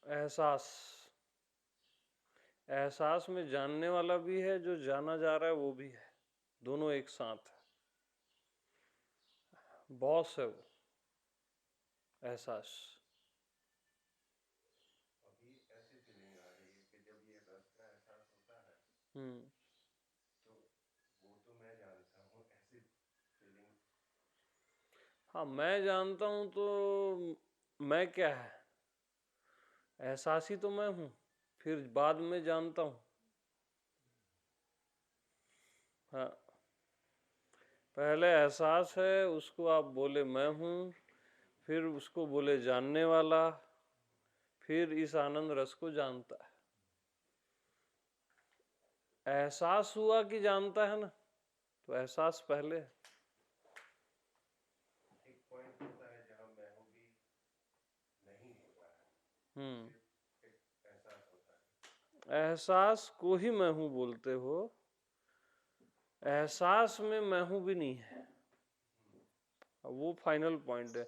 एहसास। एहसास में जानने वाला भी है, जो जाना जा रहा है वो भी है, दोनों एक साथ है। बॉस है वो एहसास। अभी ऐसी फीलिंग आ रही है कि जब ये रस का एहसास होता है हम्म। तो वो तो मैं जानता हूँ ऐसी फीलिंग। हाँ, मैं जानता हूं तो मैं क्या है? एहसास ही तो मैं हूं, फिर बाद में जानता हूं। हाँ, पहले एहसास है, उसको आप बोले मैं हूं, फिर उसको बोले जानने वाला, फिर इस आनंद रस को जानता है। एहसास हुआ कि जानता है ना, तो एहसास पहले है। एक पॉइंट होता है जहाँ मैं हूँ भी नहीं होता है, हम्म। फिर एक एहसास होता है। एहसास को ही मैं हूं बोलते हो, एहसास में मैं हूं भी नहीं है, वो फाइनल पॉइंट है।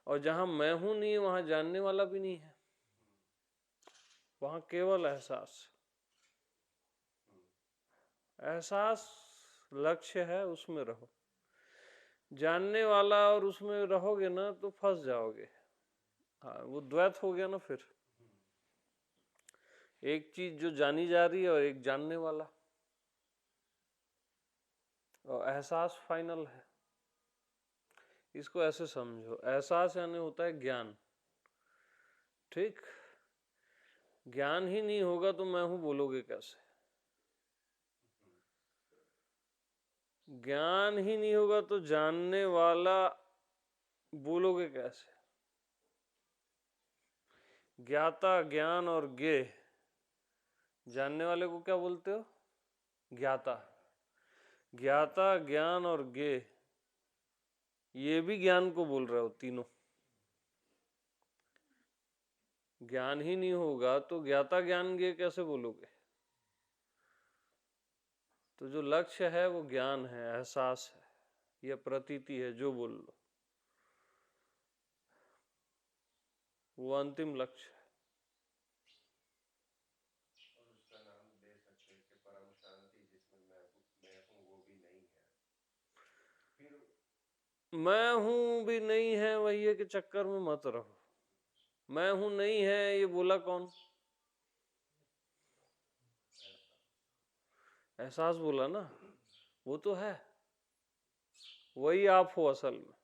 और जहां मैं हूं नहीं है, वहां जानने वाला भी नहीं है, वहां केवल एहसास। एहसास लक्ष्य है, उसमें रहो। जानने वाला और उसमें रहोगे ना तो फंस जाओगे। हाँ, वो द्वैत हो गया ना फिर। एक चीज जो जानी जा रही है और एक जानने वाला, और एहसास फाइनल है। इसको ऐसे समझो, एहसास यानी होता है ज्ञान। ठीक, ज्ञान ही नहीं होगा तो मैं हूं बोलोगे कैसे? ज्ञान ही नहीं होगा तो जानने वाला बोलोगे कैसे? ज्ञाता, ज्ञान और ज्ञे, जानने वाले को क्या बोलते हो? ज्ञाता। ज्ञाता, ज्ञान और ज्ञे, ये भी ज्ञान को बोल रहे हो तीनों। ज्ञान ही नहीं होगा तो ज्ञाता ज्ञान ज्ञे कैसे बोलोगे? तो जो लक्ष्य है वो ज्ञान है, एहसास है, यह प्रतीति है, जो बोल लो, वो अंतिम लक्ष्य है। और उसका नाम दे सकते हैं कि परम शांति, जिसमें मैं हूँ वो भी नहीं है। फिर मैं हूं भी नहीं है, वही है कि चक्कर में मत रहो। मैं हूं नहीं है, ये बोला कौन? एहसास बोला ना, वो तो है, वही आप हो असल में।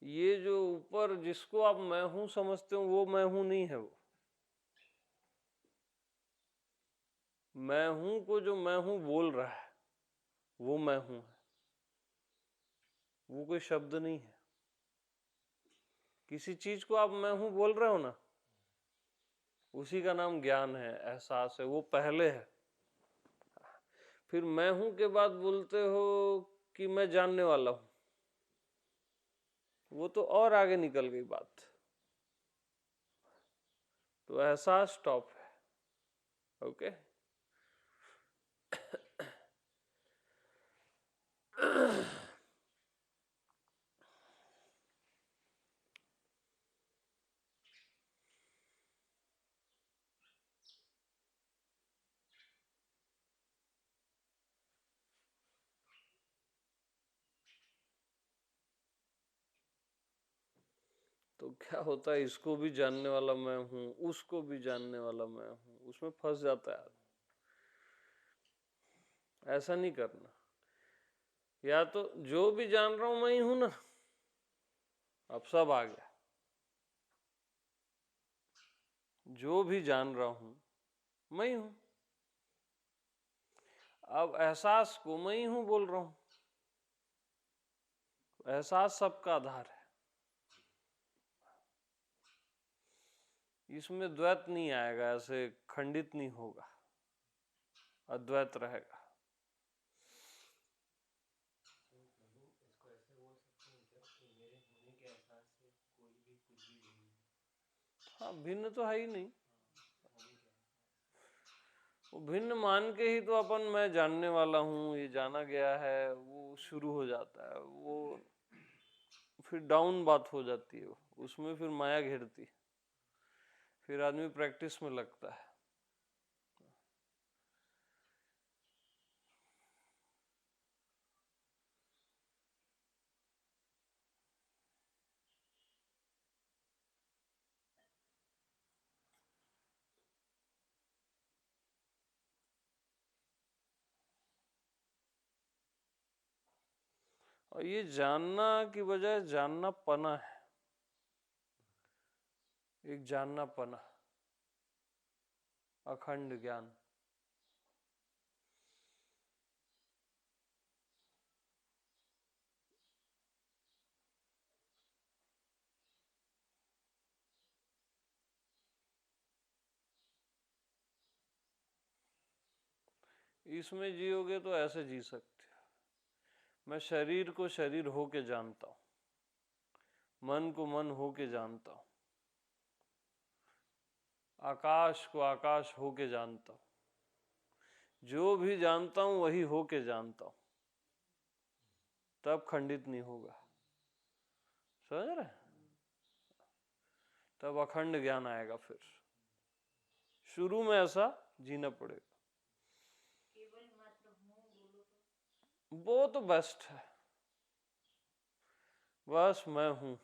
ये जो ऊपर जिसको आप मैं हूं समझते हो, वो मैं हूं नहीं है। वो मैं हूं को जो मैं हूं बोल रहा है, वो मैं हूं है, वो कोई शब्द नहीं है। किसी चीज को आप मैं हूं बोल रहे हो ना, उसी का नाम ज्ञान है, एहसास है, वो पहले है। फिर मैं हूं के बाद बोलते हो कि मैं जानने वाला हूं, वो तो और आगे निकल गई बात। तो एहसास स्टॉप है। ओके। तो क्या होता है, इसको भी जानने वाला मैं हूं, उसको भी जानने वाला मैं हूं, उसमें फंस जाता है। ऐसा नहीं करना। या तो जो भी जान रहा हूं मैं ही हूं ना, अब सब आ गया। जो भी जान रहा हूं मैं ही हूं, अब एहसास को मैं ही हूं बोल रहा हूं। एहसास सबका आधार है, इसमें द्वैत नहीं आएगा, ऐसे खंडित नहीं होगा, अद्वैत रहेगा। तो प्रभु इसको ऐसे बोल सकते हैं क्या कि मेरे होने के एहसास से कोई भी कुछ भी भिन्न है? हाँ, भिन्न तो है ही नहीं। हाँ, होने के एहसास। वो भिन्न मान के ही तो अपन मैं जानने वाला हूँ, ये जाना गया है, वो शुरू हो जाता है। वो फिर डाउन बात हो जाती है, उसमें फिर माया घेरती है। फिर आदमी प्रैक्टिस में लगता है। और ये जानना की बजाय जानना पना है, एक जानना पना, अखंड ज्ञान। इसमें जियोगे तो ऐसे जी सकते हो। मैं शरीर को शरीर होके जानता हूं, मन को मन होके जानता हूं, आकाश को आकाश होके जानता हूं, जो भी जानता हूं वही होके जानता हूं, तब खंडित नहीं होगा। समझ रहे? तब अखंड ज्ञान आएगा। फिर शुरू में ऐसा जीना पड़ेगा। केवल मात्र हूँ बोलो तो वो तो बेस्ट है, बस मैं हूं।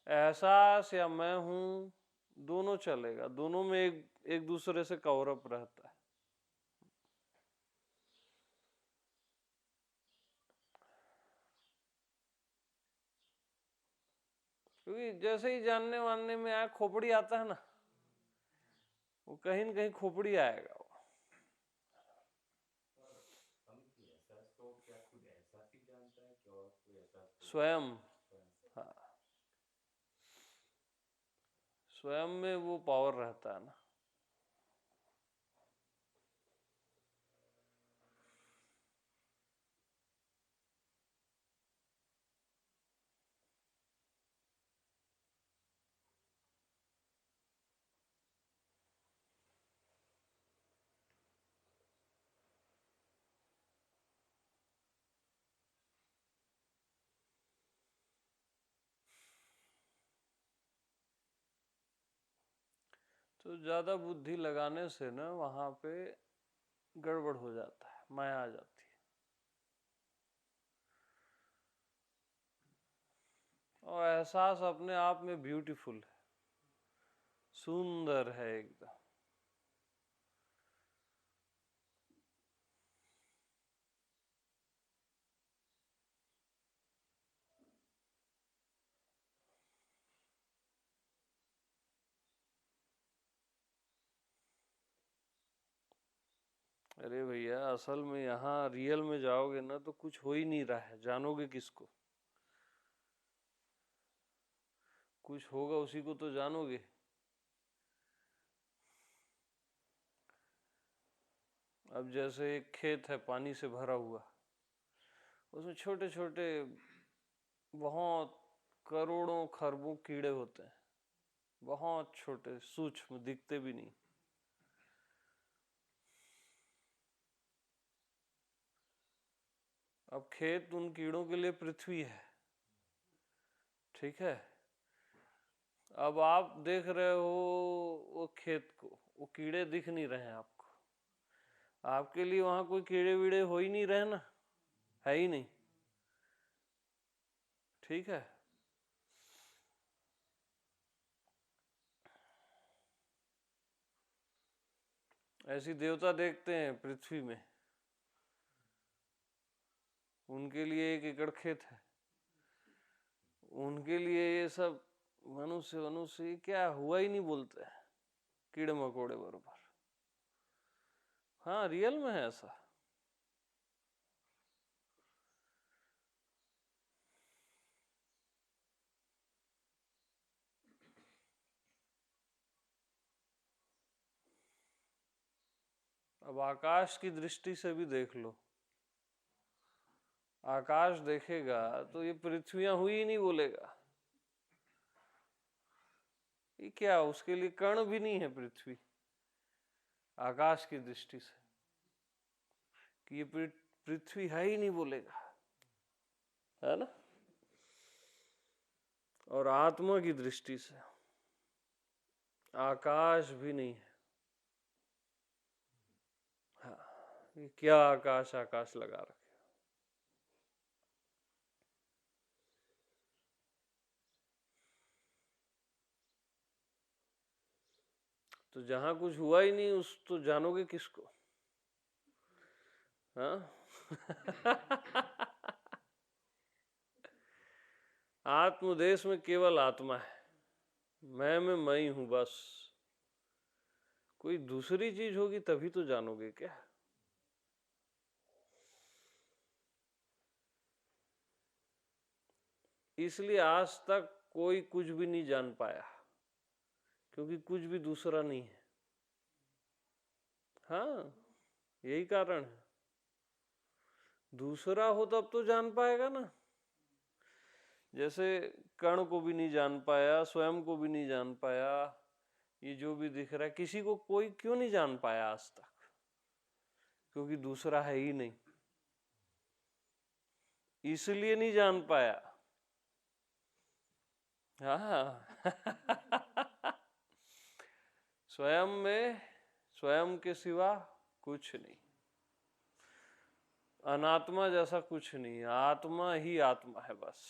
एहसास या मैं हूं दोनों चलेगा, दोनों में एक दूसरे से कवर अप रहता है। क्योंकि जैसे ही जानने वानने में आया खोपड़ी आता है ना, वो कहीं न कहीं खोपड़ी आएगा। स्वामी जी, एहसास तो क्या खुद एहसास ही जानता है कि और कोई एहसास तो स्वयं, स्वयं से? हाँ, स्वयं में वो पावर रहता है ना। तो ज्यादा बुद्धि लगाने से ना वहां पे गड़बड़ हो जाता है, माया आ जाती है। और एहसास अपने आप में ब्यूटीफुल है, सुंदर है एकदम। अरे भैया, असल में यहाँ रियल में जाओगे ना तो कुछ हो ही नहीं रहा है, जानोगे किसको? कुछ होगा उसी को तो जानोगे। अब जैसे एक खेत है पानी से भरा हुआ, उसमें छोटे छोटे बहुत करोड़ों खरबों कीड़े होते हैं, बहुत छोटे सूक्ष्म, दिखते भी नहीं। अब खेत उन कीड़ों के लिए पृथ्वी है, ठीक है? अब आप देख रहे हो वो खेत को, वो कीड़े दिख नहीं रहे हैं आपको, आपके लिए वहां कोई कीड़े वीड़े हो ही नहीं रहे ना, है ही नहीं, ठीक है? ऐसी देवता देखते हैं पृथ्वी में, उनके लिए 1 एकड़ खेत है, उनके लिए ये सब मनुष्य मनुष्य क्या हुआ ही नहीं बोलते हैं, कीड़े मकोड़े बरोबर। हाँ, रियल में है ऐसा। अब आकाश की दृष्टि से भी देख लो, आकाश देखेगा तो ये पृथ्वियां हुई ही नहीं बोलेगा। ये क्या, उसके लिए कण भी नहीं है पृथ्वी, आकाश की दृष्टि से, कि ये पृथ्वी है ही नहीं बोलेगा, है ना? और आत्मा की दृष्टि से आकाश भी नहीं है। हाँ, ये क्या आकाश आकाश लगा रखे। तो जहां कुछ हुआ ही नहीं उस तो जानोगे किसको? हाँ? आत्मदेश में केवल आत्मा है, मैं में मैं ही हूं बस। कोई दूसरी चीज होगी तभी तो जानोगे क्या? इसलिए आज तक कोई कुछ भी नहीं जान पाया, क्योंकि कुछ भी दूसरा नहीं है। हाँ, यही कारण है। दूसरा हो तब तो जान पाएगा ना। जैसे कण को भी नहीं जान पाया, स्वयं को भी नहीं जान पाया, ये जो भी दिख रहा है किसी को कोई क्यों नहीं जान पाया आज तक? क्योंकि दूसरा है ही नहीं, इसलिए नहीं जान पाया। हाँ। स्वयं में स्वयं के सिवा कुछ नहीं, अनात्मा जैसा कुछ नहीं, आत्मा ही आत्मा है बस।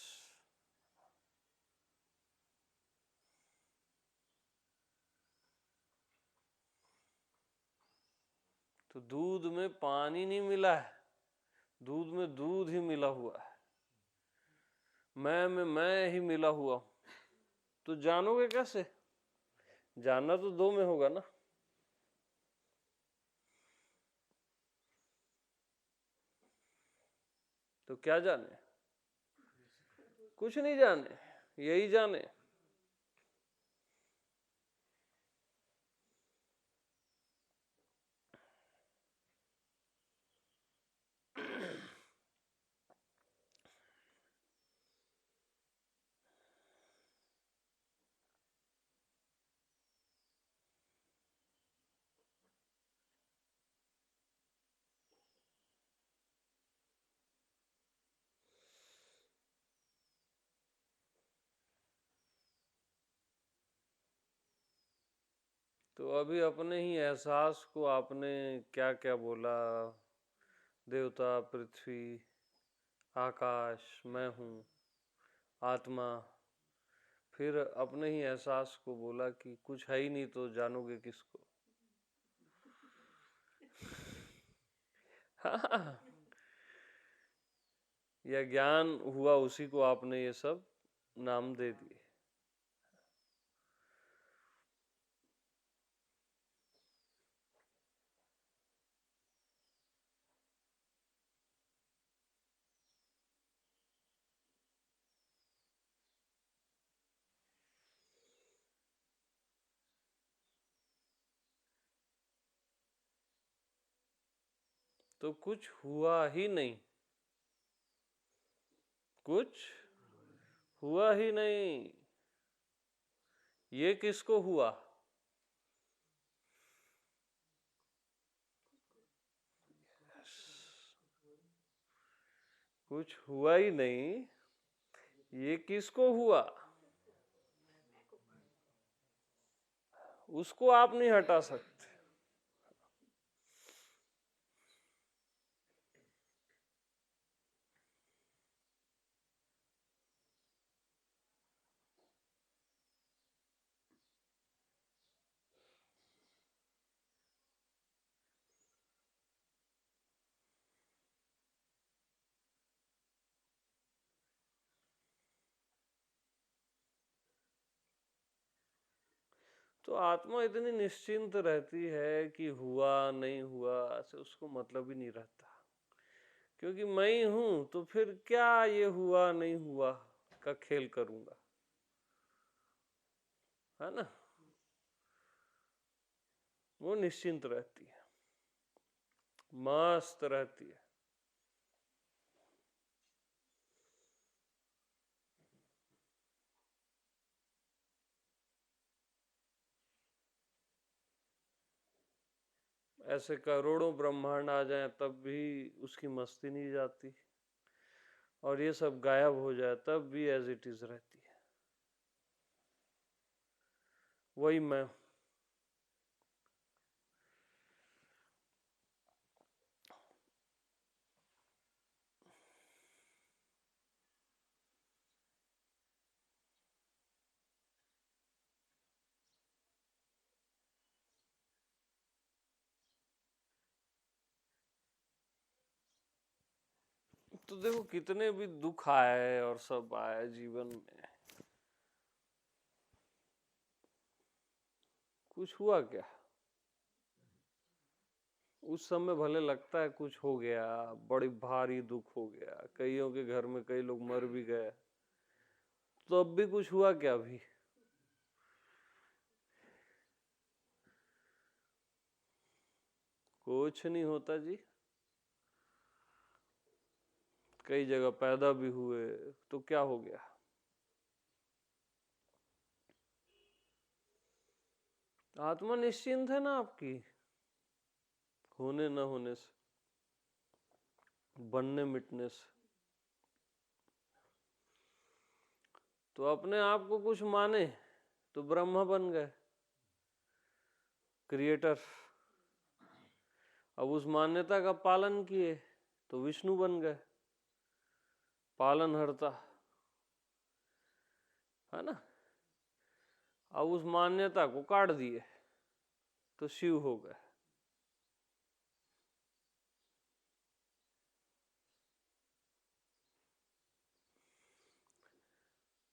तो दूध में पानी नहीं मिला है, दूध में दूध ही मिला हुआ है, मैं में मैं ही मिला हुआ हूं। तो जानोगे कैसे? जानना तो दो में होगा ना। तो क्या जाने? कुछ नहीं जाने, यही जाने। तो अभी अपने ही एहसास को आपने क्या क्या बोला? देवता, पृथ्वी, आकाश, मैं हूं, आत्मा। फिर अपने ही एहसास को बोला कि कुछ है ही नहीं, तो जानोगे किसको? हाँ, यह ज्ञान हुआ उसी को आपने ये सब नाम दे दिए। तो कुछ हुआ ही नहीं, कुछ हुआ ही नहीं। ये किसको हुआ? कुछ हुआ ही नहीं, ये किसको हुआ? उसको आप नहीं हटा सकते। तो आत्मा इतनी निश्चिंत रहती है कि हुआ नहीं हुआ ऐसे उसको मतलब ही नहीं रहता, क्योंकि मैं ही हूं। तो फिर क्या ये हुआ नहीं हुआ का खेल करूंगा, है ना? वो निश्चिंत रहती है, मस्त रहती है। ऐसे करोड़ों ब्रह्मांड आ जाए तब भी उसकी मस्ती नहीं जाती, और ये सब गायब हो जाए तब भी एज इट इज रहती है। वही मैं। तो देखो कितने भी दुख आए और सब आए जीवन में, कुछ हुआ क्या? उस समय भले लगता है कुछ हो गया, बड़ी भारी दुख हो गया, कईयों के घर में कई लोग मर भी गए, तो अब भी कुछ हुआ क्या? अभी कुछ नहीं होता जी। कई जगह पैदा भी हुए तो क्या हो गया? आत्मा निश्चिंत है ना आपकी, होने न होने से, बनने मिटने से। तो अपने आप को कुछ माने तो ब्रह्मा बन गए, क्रिएटर। अब उस मान्यता का पालन किए तो विष्णु बन गए, पालनहर्ता, है ना। अब उस मान्यता को काट दिए तो शिव हो गए।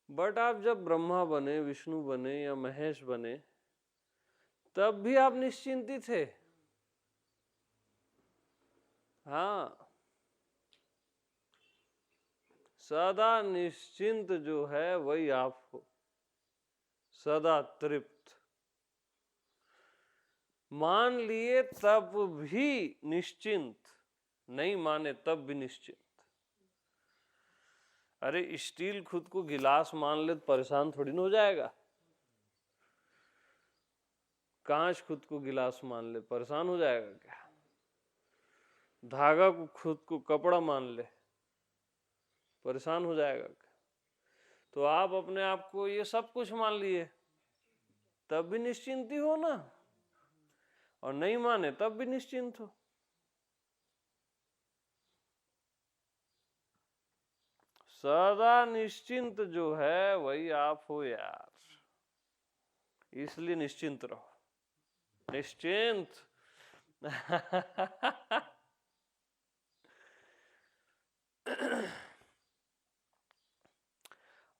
बट आप जब ब्रह्मा बने, विष्णु बने या महेश बने, तब भी आप निश्चिंत ही थे। हाँ, सदा निश्चिंत जो है वही आप हो, सदा तृप्त। मान लिए तब भी निश्चिंत, नहीं माने तब भी निश्चिंत। अरे स्टील खुद को गिलास मान ले तो परेशान थोड़ी ना हो जाएगा। कांच खुद को गिलास मान ले परेशान हो जाएगा क्या? धागा को खुद को कपड़ा मान ले परेशान हो जाएगा क्या? तो आप अपने आप को ये सब कुछ मान लिए तब भी निश्चिंत ही हो ना, और नहीं माने तब भी निश्चिंत हो। सदा निश्चिंत जो है वही आप हो यार, इसलिए निश्चिंत रहो, निश्चिंत।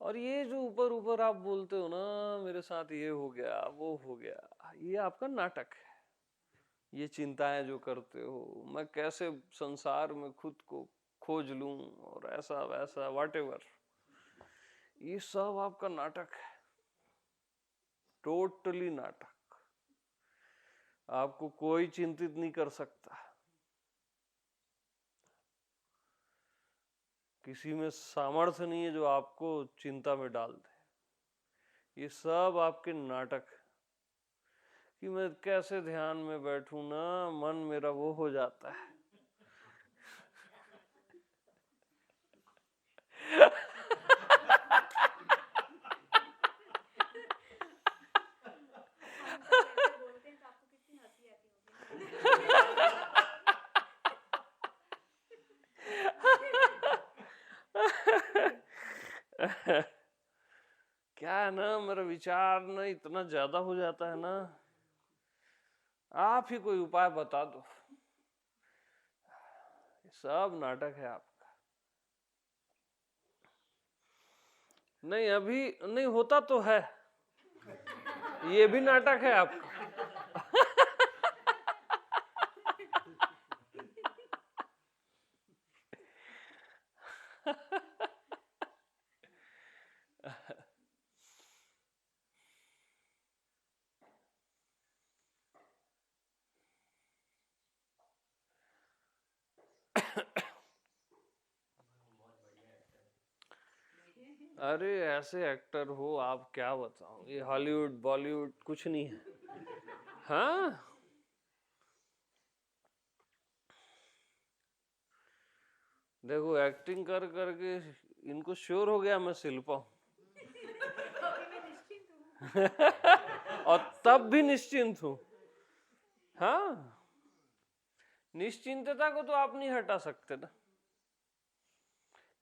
और ये जो ऊपर ऊपर आप बोलते हो ना, मेरे साथ ये हो गया वो हो गया, ये आपका नाटक है। ये चिंताएं जो करते हो, मैं कैसे संसार में खुद को खोज लूं और ऐसा वैसा व्हाटएवर, ये सब आपका नाटक है, टोटली नाटक। आपको कोई चिंतित नहीं कर सकता, किसी में सामर्थ्य नहीं है जो आपको चिंता में डाल दे। ये सब आपके नाटक है कि मैं कैसे ध्यान में बैठूं ना, मन मेरा वो हो जाता है। बोलते हैं तो आपको कितनी हंसी आती होगी। क्या है ना, मेरा विचार ना इतना ज्यादा हो जाता है ना, आप ही कोई उपाय बता दो। सब नाटक है आपका। नहीं अभी नहीं होता तो है, ये भी नाटक है आपका। अरे ऐसे एक्टर हो आप, क्या बताऊं, ये हॉलीवुड बॉलीवुड कुछ नहीं है। हाँ, देखो एक्टिंग कर करके इनको श्योर हो गया मैं शिल्पा हूं। अभी मैं निश्चिंत हूँ। और तब भी निश्चिंत हूं। हाँ, निश्चिंतता को तो आप नहीं हटा सकते ना।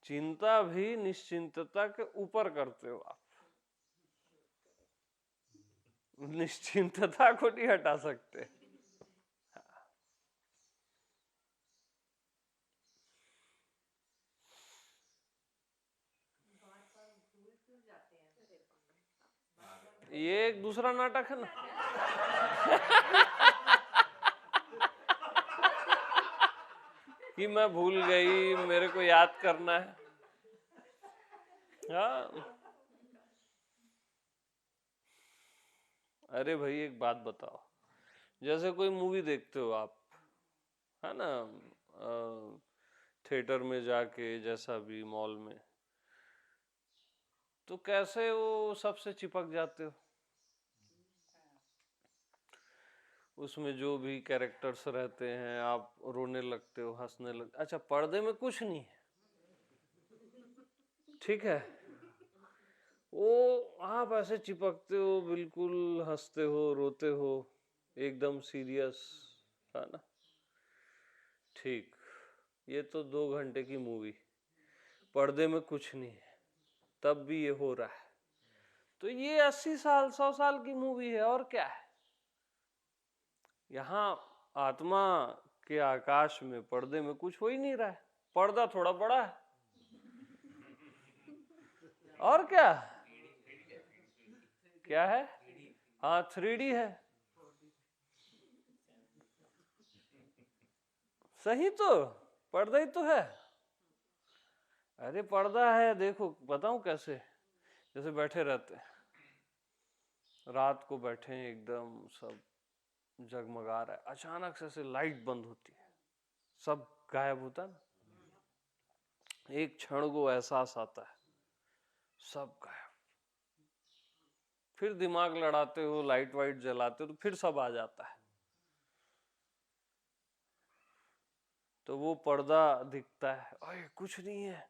चिंता भी निश्चिंतता के ऊपर करते हो आप, निश्चिंतता को नहीं हटा सकते। ये एक दूसरा नाटक है ना। कि मैं भूल गई, मेरे को याद करना है। हाँ, अरे भाई एक बात बताओ, जैसे कोई मूवी देखते हो आप, है ना, थिएटर में जाके, जैसा भी मॉल में, तो कैसे वो सबसे चिपक जाते हो, उसमें जो भी कैरेक्टर्स रहते हैं आप रोने लगते हो, हंसने लगते। अच्छा, पर्दे में कुछ नहीं है, ठीक है, वो आप ऐसे चिपकते हो, बिल्कुल हंसते हो, रोते हो, एकदम सीरियस, है ना। ठीक, ये तो 2 घंटे की मूवी, पर्दे में कुछ नहीं है, तब भी ये हो रहा है। तो ये 80 साल 100 साल की मूवी है, और क्या है। यहाँ आत्मा के आकाश में पर्दे में कुछ हो ही नहीं रहा है, पर्दा थोड़ा बड़ा है, और क्या क्या है। हाँ, 3D है, सही तो, पर्दा ही तो है। अरे पर्दा है, देखो बताऊं कैसे, जैसे बैठे रहते हैं, रात को बैठे हैं, एकदम सब जगमगा रहा है, अचानक से लाइट बंद होती है, सब गायब होता है ना, एक क्षण को एहसास आता है, सब गायब। फिर दिमाग लड़ाते हो, लाइट वाइट जलाते हो, तो फिर सब आ जाता है, तो वो पर्दा दिखता है, अरे कुछ नहीं है।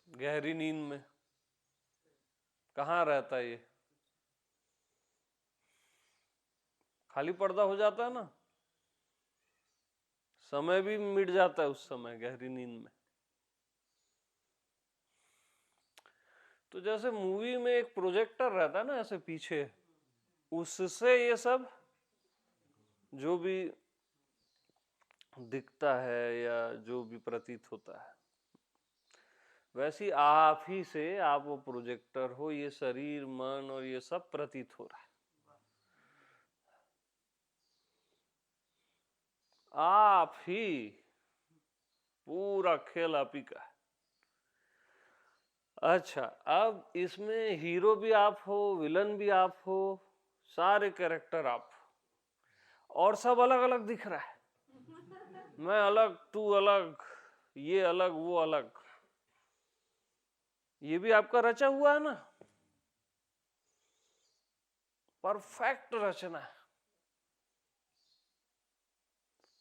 गहरी नींद में कहाँ रहता है ये, खाली पर्दा हो जाता है ना, समय भी मिट जाता है उस समय गहरी नींद में। तो जैसे मूवी में एक प्रोजेक्टर रहता है ना ऐसे पीछे, उससे ये सब जो भी दिखता है या जो भी प्रतीत होता है, वैसी आप ही से, आप वो प्रोजेक्टर हो, ये शरीर मन और ये सब प्रतीत हो रहा है। आप ही, पूरा खेल आप ही का है। अच्छा, अब इसमें हीरो भी आप हो, विलन भी आप हो, सारे कैरेक्टर आप हो, और सब अलग अलग दिख रहा है, मैं अलग, तू अलग, ये अलग, वो अलग, ये भी आपका रचा हुआ है ना, परफेक्ट रचना है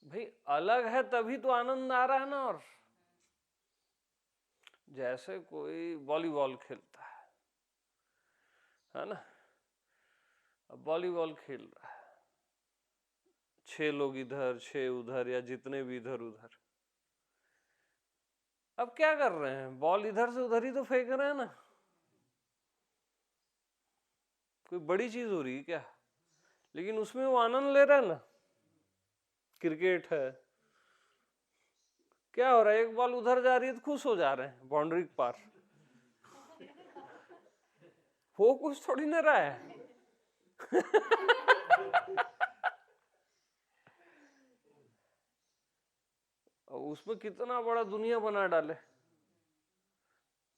भाई। अलग है तभी तो आनंद आ रहा है ना। और जैसे कोई वॉलीबॉल खेलता है ना, अब वॉलीबॉल खेल रहा है, 6 लोग इधर 6 उधर, या जितने भी इधर उधर, अब क्या कर रहे हैं, बॉल इधर से उधर ही तो फेंक रहे हैं ना, कोई बड़ी चीज हो रही है क्या, लेकिन उसमें वो आनंद ले रहा है ना। क्रिकेट है, क्या हो रहा है, एक बॉल उधर जा रही है तो खुश हो जा रहे हैं, बाउंड्री के पार, वो कुछ थोड़ी ना रहा है। उसमें कितना बड़ा दुनिया बना डाले,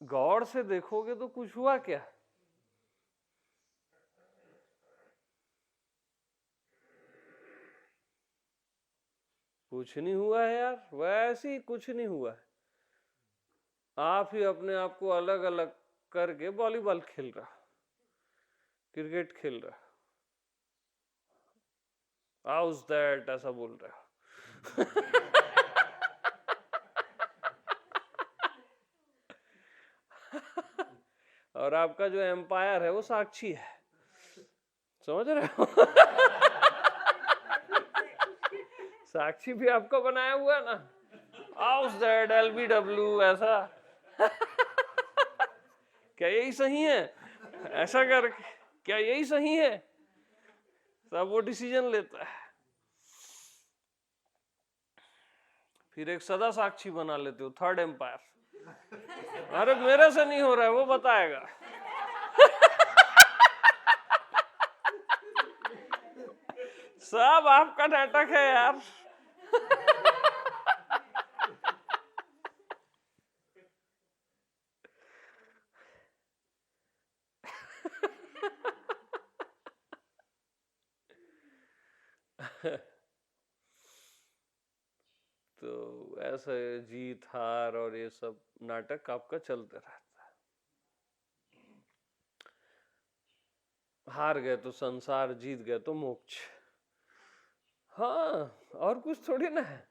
गौर से देखोगे तो कुछ हुआ क्या, कुछ नहीं हुआ है यार, वैसे ही कुछ नहीं हुआ है। आप ही अपने आप को अलग अलग करके वॉलीबॉल खेल रहा, क्रिकेट खेल रहा, हाउस दैट ऐसा बोल रहा। और आपका जो एम्पायर है वो साक्षी है, समझ रहे हो? साक्षी भी आपका बनाया हुआ है ना, हाउस दैट LBW ऐसा। क्या यही सही है? ऐसा कर, क्या यही सही है? सब वो डिसीजन लेता है। फिर एक सदा साक्षी बना लेते हो, थर्ड एम्पायर। अरे मेरे से नहीं हो रहा है, वो बताएगा। सब आपका नाटक है यार। तो ऐसे जीत हार और ये सब नाटक आपका चलते रहता है। हार गए तो संसार, जीत गए तो मोक्ष। हाँ, और कुछ थोड़ी ना है।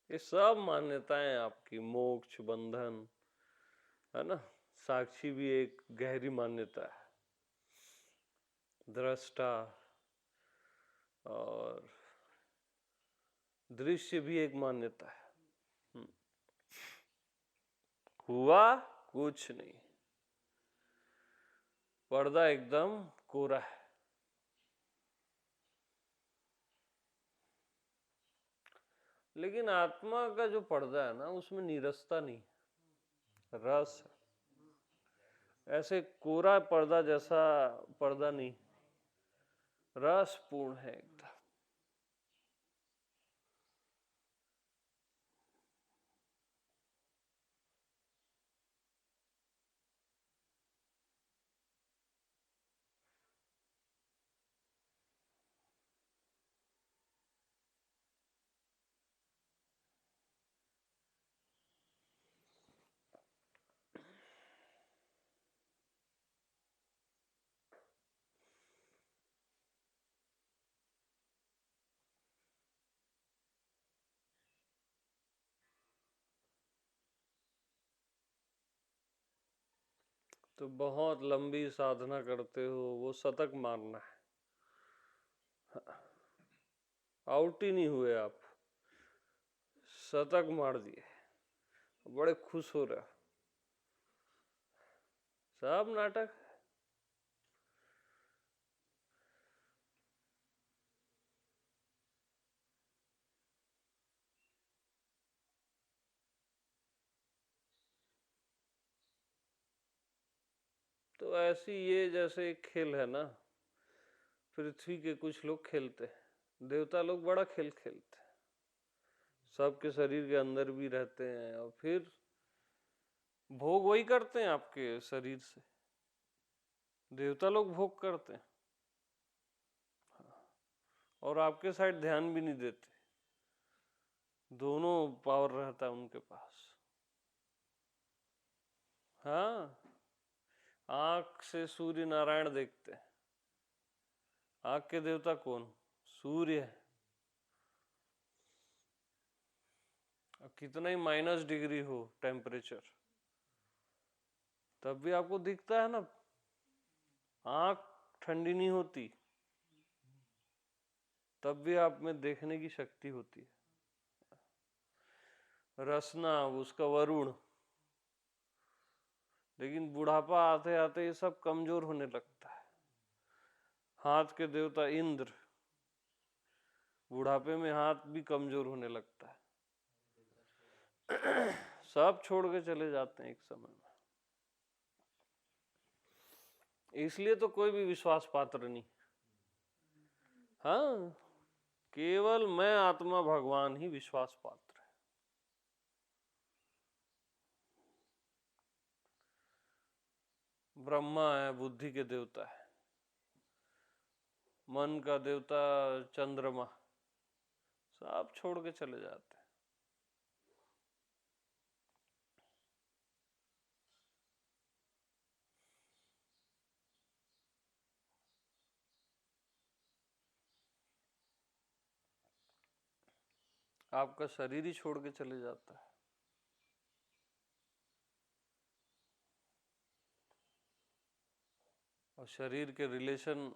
ये सब मान्यताएं आपकी, मोक्ष, बंधन, है ना। साक्षी भी एक गहरी मान्यता है, दृष्टा और दृश्य भी एक मान्यता है। हुआ कुछ नहीं, पर्दा एकदम कोरा है। लेकिन आत्मा का जो पर्दा है ना, उसमें नीरसता नहीं, रस है। ऐसे कोरा पर्दा जैसा पर्दा नहीं, रस पूर्ण है एकदम। तो बहुत लंबी साधना करते हो, वो शतक मारना है। आउट ही नहीं हुए आप, शतक मार दिए, बड़े खुश हो रहे हो। सब नाटक। तो ऐसी ये जैसे एक खेल है ना, पृथ्वी के कुछ लोग खेलते हैं, देवता लोग बड़ा खेल खेलते हैं, सबके शरीर के अंदर भी रहते हैं और फिर भोग वही करते हैं आपके शरीर से, देवता लोग भोग करते हैं और आपके साइड ध्यान भी नहीं देते। दोनों पावर रहता है उनके पास। हाँ, आंख से सूर्य नारायण देखते हैं। आंख के देवता कौन? सूर्य है। कितना ही -डिग्री हो टेम्परेचर, तब भी आपको दिखता है ना, आंख ठंडी नहीं होती, तब भी आप में देखने की शक्ति होती है। रसना उसका वरुण। लेकिन बुढ़ापा आते आते ये सब कमजोर होने लगता है। हाथ के देवता इंद्र, बुढ़ापे में हाथ भी कमजोर होने लगता है। सब छोड़ के चले जाते हैं एक समय में। इसलिए तो कोई भी विश्वास पात्र नहीं। हाँ, केवल मैं आत्मा भगवान ही विश्वास पात्र है। ब्रह्मा है, बुद्धि के देवता है, मन का देवता चंद्रमा, सब छोड़ के चले जाते हैं। आपका शरीर ही छोड़ के चले जाता है। और शरीर के रिलेशन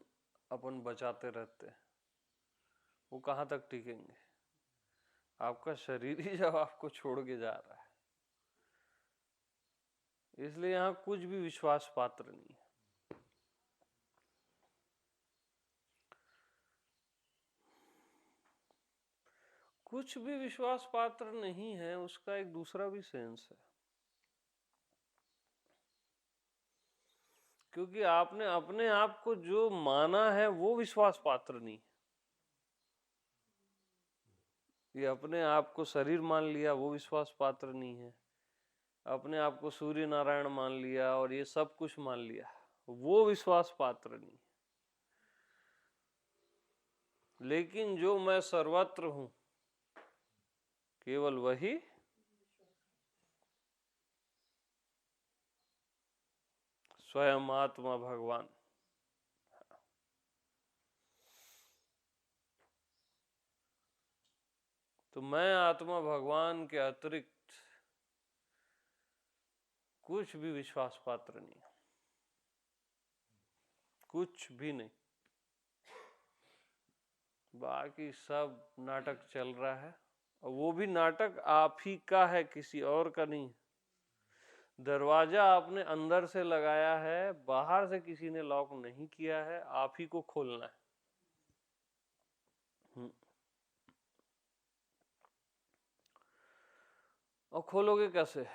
अपन बचाते रहते हैं, वो कहाँ तक टिकेंगे? आपका शरीर ही जब आपको छोड़ के जा रहा है, इसलिए यहाँ कुछ भी विश्वास पात्र नहीं है। कुछ भी विश्वास पात्र नहीं है, उसका एक दूसरा भी सेंस है। क्योंकि आपने अपने आप को जो माना है वो विश्वास पात्र नहीं है। ये अपने आप को शरीर मान लिया, वो विश्वास पात्र नहीं है। अपने आप को सूर्य नारायण मान लिया और ये सब कुछ मान लिया, वो विश्वास पात्र नहीं। लेकिन जो मैं सर्वत्र हूं, केवल वही स्वयं आत्मा भगवान। तो मैं आत्मा भगवान के अतिरिक्त कुछ भी विश्वास पात्र नहीं, कुछ भी नहीं। बाकी सब नाटक चल रहा है, और वो भी नाटक आप ही का है, किसी और का नहीं। दरवाजा आपने अंदर से लगाया है, बाहर से किसी ने लॉक नहीं किया है, आप ही को खोलना है। और खोलोगे कैसे?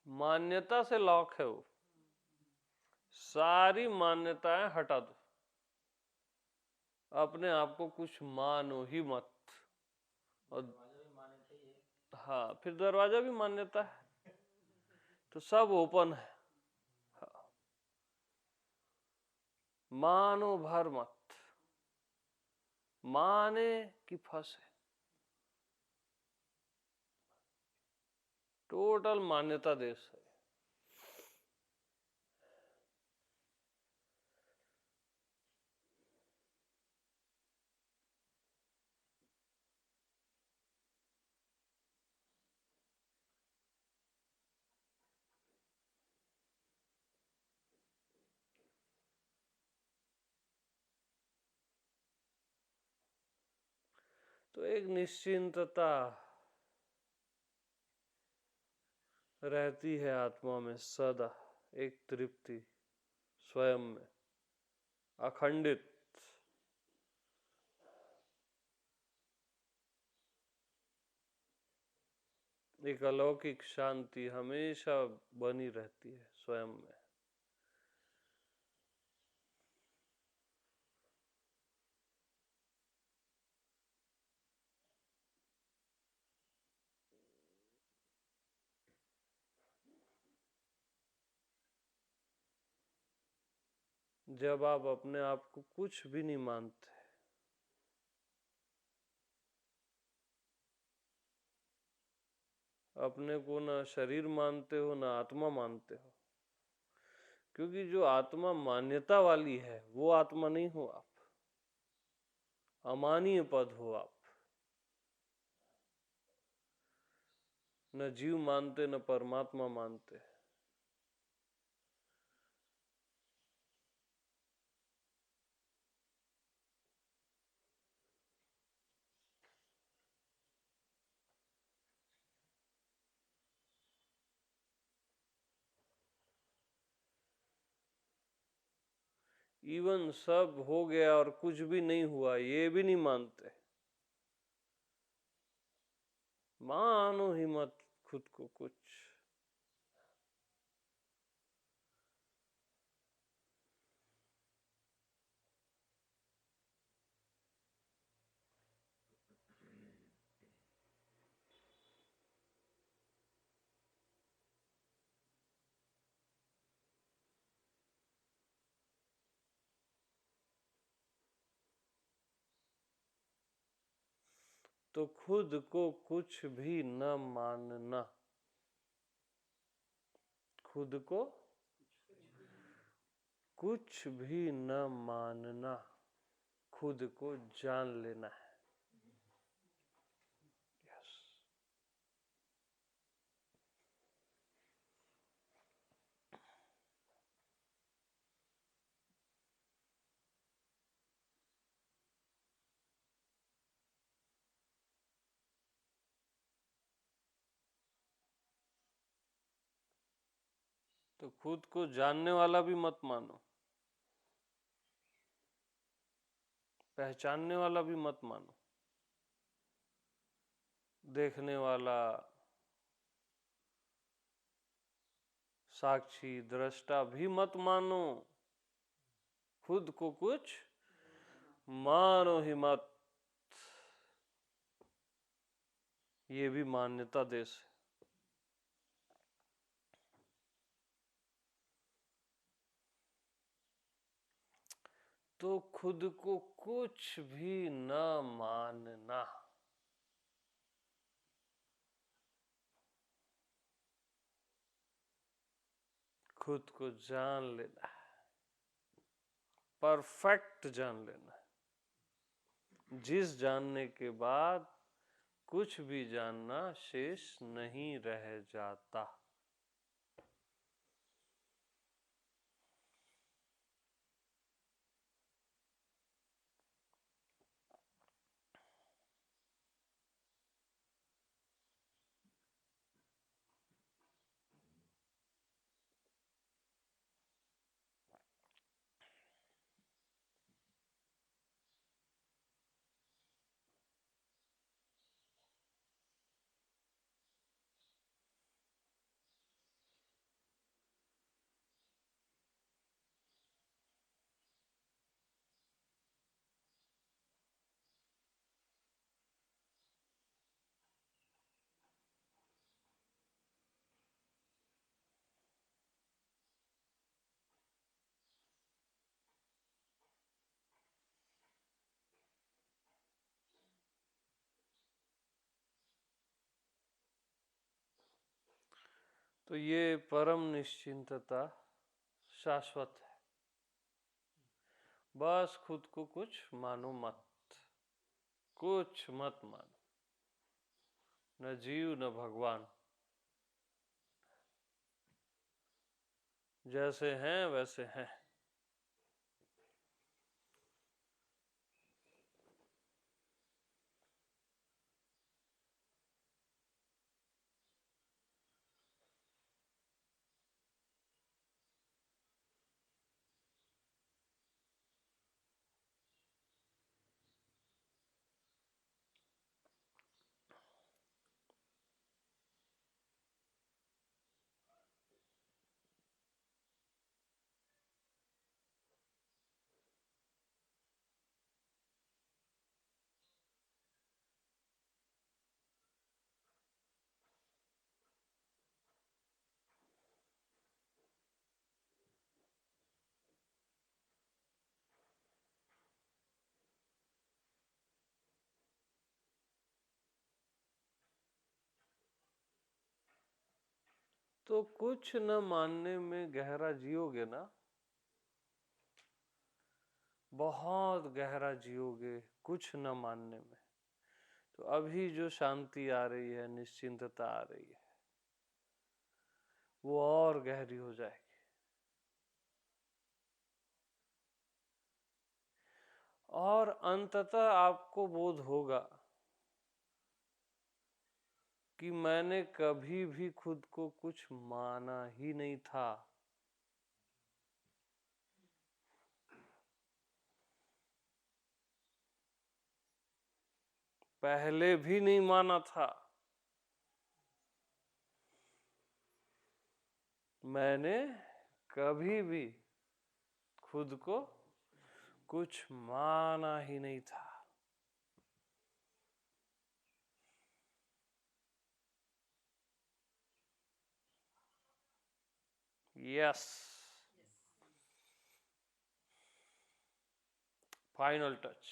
मान्यता से लॉक है वो। सारी मान्यताएं हटा दो, अपने आप को कुछ मानो ही मत। और हाँ, फिर दरवाजा भी मान्यता है, तो सब ओपन है। हाँ। मानो भर मत, माने कि फंसे। टोटल मान्यता देश है। तो एक निश्चिंतता रहती है आत्मा में सदा, एक तृप्ति स्वयं में अखंडित। एक अलौकिक शांति हमेशा बनी रहती है स्वयं में। जब आप अपने आप को कुछ भी नहीं मानते, अपने को ना शरीर मानते हो ना आत्मा मानते हो, क्योंकि जो आत्मा मान्यता वाली है वो आत्मा नहीं हो आप, अमानीय पद हो आप। न जीव मानते न परमात्मा मानते। इवन सब हो गया और कुछ भी नहीं हुआ, ये भी नहीं मानते। मानो ही मत खुद को कुछ। तो खुद को कुछ भी न मानना, खुद को कुछ भी न मानना, खुद को जान लेना है। यस। तो खुद को जानने वाला भी मत मानो, पहचानने वाला भी मत मानो, देखने वाला, साक्षी, दृष्टा भी मत मानो। खुद को कुछ मानो ही मत। ये भी मान्यता देश है। तो खुद को कुछ भी न मानना, खुद को जान लेना है, परफेक्ट जान लेना है, जिस जानने के बाद कुछ भी जानना शेष नहीं रह जाता। तो ये परम निश्चिंतता शाश्वत है। बस खुद को कुछ मानो मत, कुछ मत मानो, न जीव न भगवान, जैसे हैं वैसे हैं। तो कुछ न मानने में गहरा जियोगे ना, बहुत गहरा जियोगे कुछ न मानने में, तो अभी जो शांति आ रही है, निश्चिंतता आ रही है, वो और गहरी हो जाएगी। और अंततः आपको बोध होगा कि मैंने कभी भी खुद को कुछ माना ही नहीं था। पहले भी नहीं माना था। मैंने कभी भी खुद को कुछ माना ही नहीं था। Yes, final touch.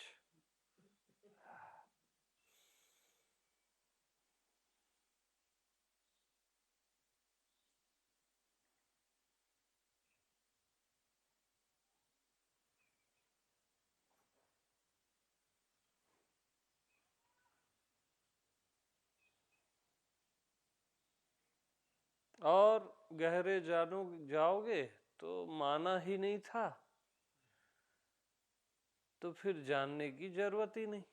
और गहरे जाओगे तो माना ही नहीं था, तो फिर जानने की जरूरत ही नहीं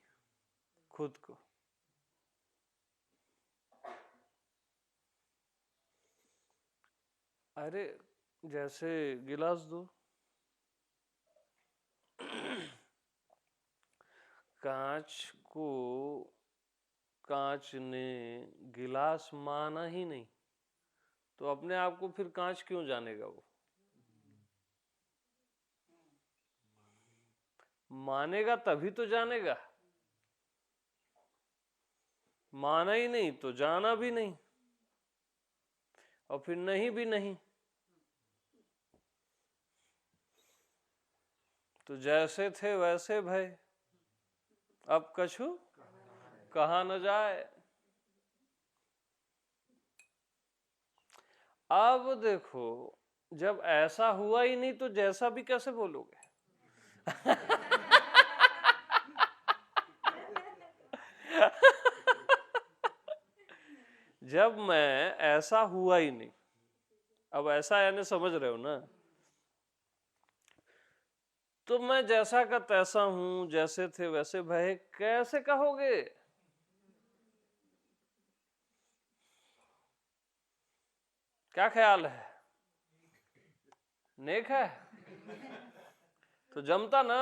खुद को। अरे जैसे गिलास दो, कांच ने गिलास माना ही नहीं, तो अपने आप को फिर कांच क्यों जानेगा वो? मानेगा तभी तो जानेगा, माना ही नहीं तो जाना भी नहीं, और फिर नहीं भी नहीं। तो जैसे थे वैसे भय, अब कछु कहा न जाए। अब देखो, जब ऐसा हुआ ही नहीं तो जैसा भी कैसे बोलोगे? जब मैं ऐसा हुआ ही नहीं, अब ऐसा यानी समझ रहे हो ना, तो मैं जैसा का तैसा हूं, जैसे थे वैसे भय कैसे कहोगे? क्या ख्याल है? नेक है तो जमता ना।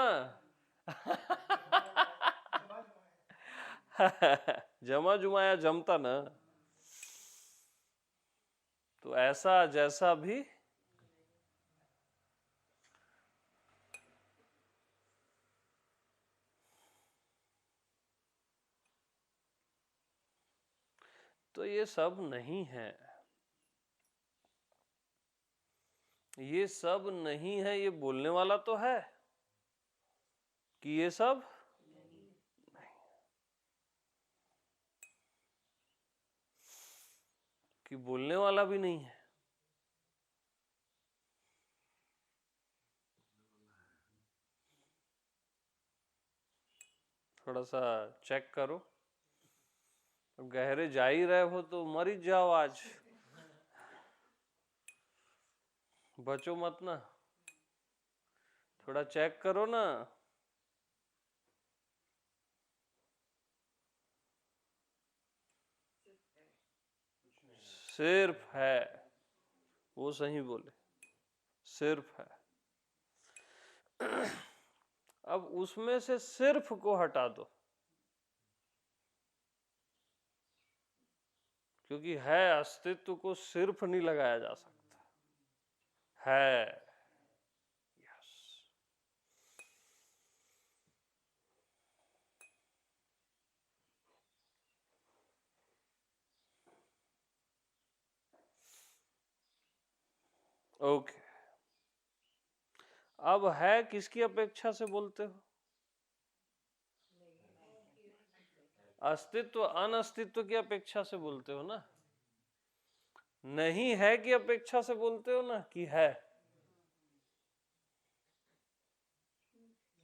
जमा जुमाया जमता ना। तो ऐसा जैसा भी तो ये सब नहीं है, ये सब नहीं है। ये बोलने वाला तो है कि ये सब नहीं, कि बोलने वाला भी नहीं है। थोड़ा सा चेक करो, गहरे जा ही रहे हो तो मर ही जाओ आज, बचो मत ना। थोड़ा चेक करो ना। सिर्फ है, वो सही बोले, सिर्फ है। अब उसमें से सिर्फ को हटा दो, क्योंकि है अस्तित्व को सिर्फ नहीं लगाया जा सकता। है, यस। ओके, अब है किसकी अपेक्षा से बोलते हो? अस्तित्व अनअस्तित्व की अपेक्षा से बोलते हो ना? नहीं है की अपेक्षा से बोलते हो ना कि है?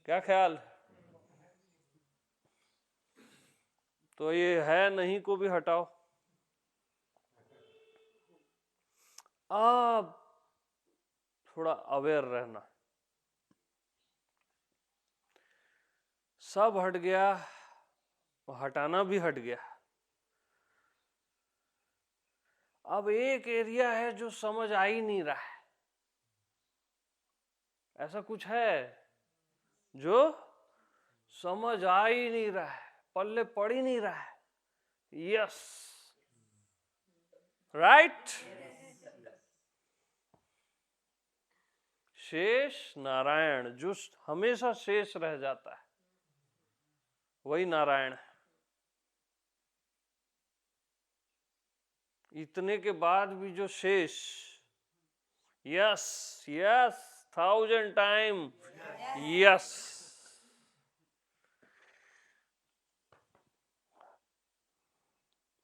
क्या ख्याल? तो ये है नहीं को भी हटाओ। अब थोड़ा अवेयर रहना, सब हट गया, हटाना भी हट गया। अब एक एरिया है जो समझ आ ही नहीं रहा है। ऐसा कुछ है जो समझ आ ही नहीं रहा है, पल्ले पड़ ही नहीं रहा है। Yes, right. शेष नारायण, जो हमेशा शेष रह जाता है वही नारायण है। इतने के बाद भी जो शेष, यस यस, 1000 टाइम यस।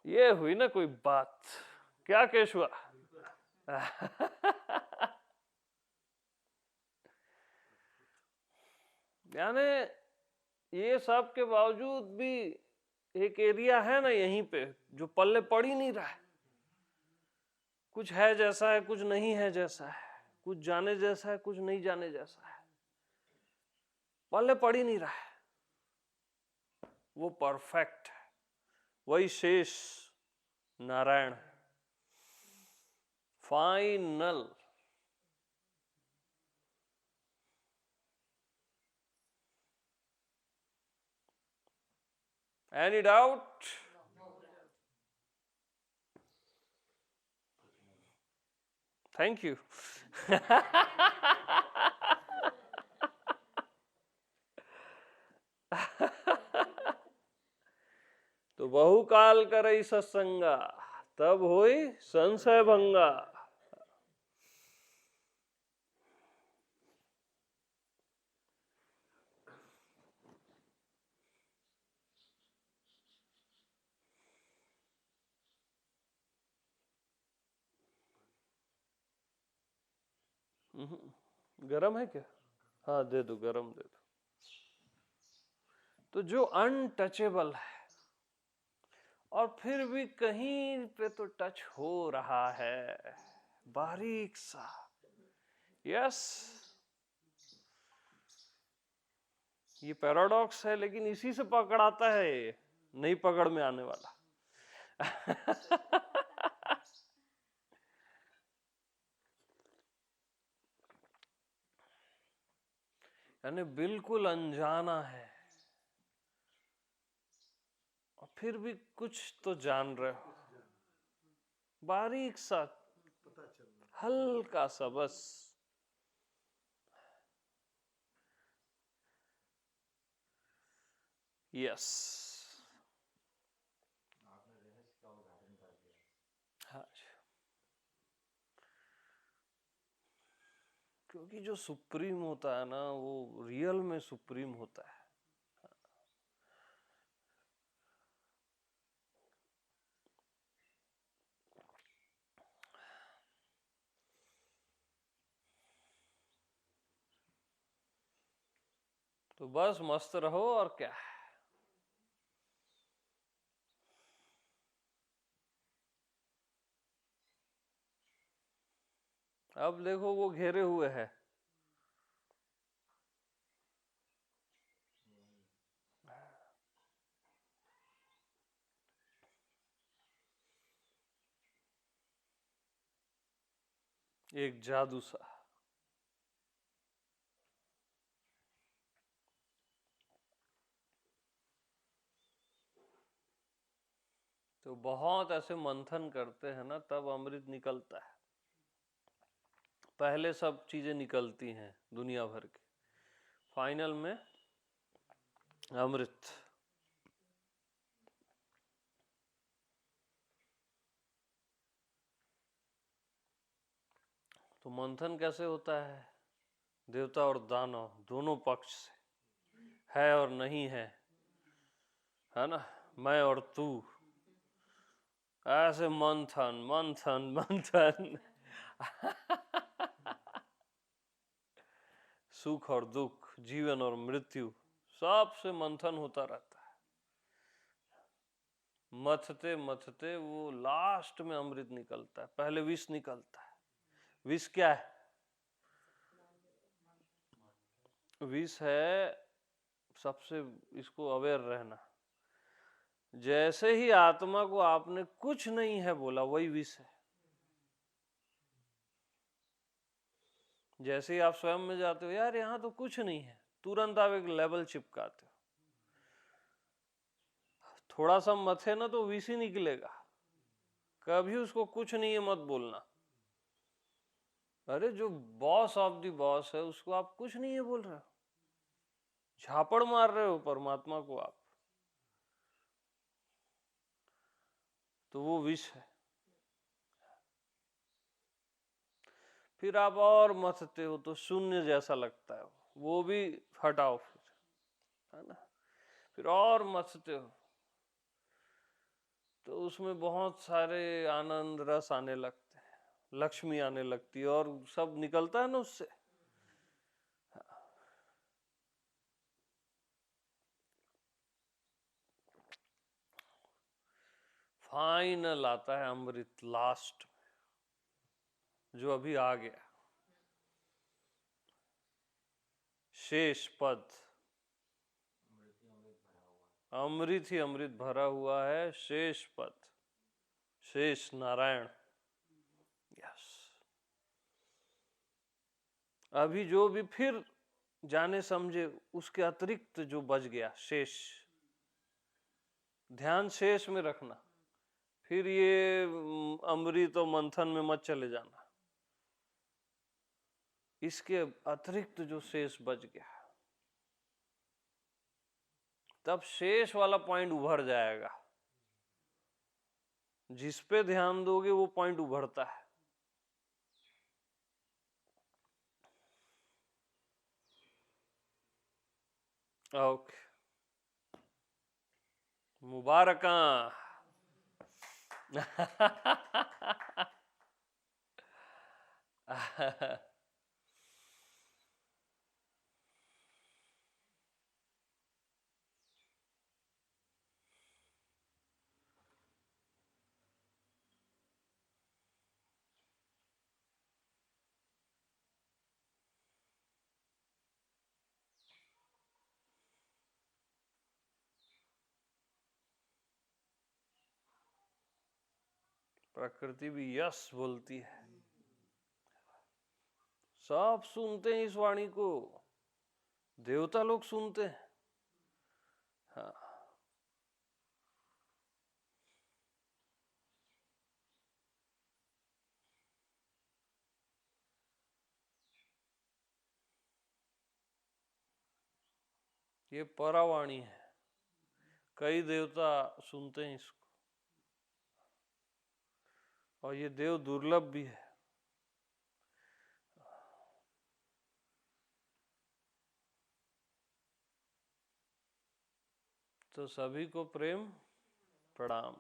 ये हुई ना कोई बात? क्या केस हुआ? यानी ये सब के बावजूद भी एक एरिया है ना यहीं पे जो पल्ले पड़ ही नहीं रहा है। कुछ है जैसा है, कुछ नहीं है जैसा है, कुछ जाने जैसा है, कुछ नहीं जाने जैसा है, पल्ले पड़ ही नहीं रहा है। वो परफेक्ट है, वही शेष नारायण है, final. Any doubt? Thank you. तो बहुकाल करई सत्संगा, तब होई संशय भंगा। गरम है क्या? हाँ दे दो, गरम दे दो। तो जो अनटचेबल है और फिर भी कहीं पे तो टच हो रहा है, बारीक सा, यस, ये पैराडॉक्स है, लेकिन इसी से पकड़ाता है ये, नई पकड़ में आने वाला। यानी बिल्कुल अनजाना है और फिर भी कुछ तो जान रहे हो, बारीक सा, हल्का सा, बस। यस, हाँ, क्योंकि जो सुप्रीम होता है ना, वो रियल में सुप्रीम होता है। तो बस मस्त रहो और क्या है। अब देखो वो घेरे हुए है, एक जादू सा। तो बहुत ऐसे मंथन करते हैं ना, तब अमृत निकलता है। पहले सब चीजें निकलती हैं दुनिया भर की, फाइनल में अमृत। तो मंथन कैसे होता है? देवता और दानव दोनों पक्ष से, है और नहीं है ना, मैं और तू, ऐसे मंथन मंथन मंथन। सुख और दुख, जीवन और मृत्यु, सबसे मंथन होता रहता है। मथते मथते वो लास्ट में अमृत निकलता है। पहले विष निकलता है। विष क्या है? विष है, सबसे इसको अवेयर रहना। जैसे ही आत्मा को आपने कुछ नहीं है बोला, वही विष है। जैसे ही आप स्वयं में जाते हो, यार यहाँ तो कुछ नहीं है, तुरंत आप एक लेवल चिपकाते हो। थोड़ा सा मथे ना तो विष ही निकलेगा। कभी उसको कुछ नहीं है मत बोलना। अरे जो बॉस ऑफ द बॉस है, उसको आप कुछ नहीं है बोल रहे हो, झापड़ मार रहे हो परमात्मा को आप, तो वो विष है। फिर आप और मथते हो तो शून्य जैसा लगता है, वो भी हटाओ फिर, है ना। फिर और मथते हो तो उसमें बहुत सारे आनंद रस आने लगते हैं, लक्ष्मी आने लगती है और सब निकलता है ना उससे। फाइनल आता है अमृत लास्ट में। जो अभी आ गया, शेष पद, अमृत ही अमृत भरा हुआ है, शेष पद, शेष नारायण। यस, अभी जो भी फिर जाने समझे उसके अतिरिक्त जो बच गया शेष, ध्यान शेष में रखना। फिर ये अमृत और मंथन में मत चले जाना। इसके अतिरिक्त जो शेष बच गया, तब शेष वाला पॉइंट उभर जाएगा। जिस पे ध्यान दोगे वो पॉइंट उभरता है। ओके, मुबारका। प्रकृति भी यस बोलती है। सब सुनते हैं इस वाणी को, देवता लोग सुनते हैं। हाँ, ये परावाणी है, कई देवता सुनते हैं इसको, और ये देव दुर्लभ भी है। तो सभी को प्रेम प्रणाम।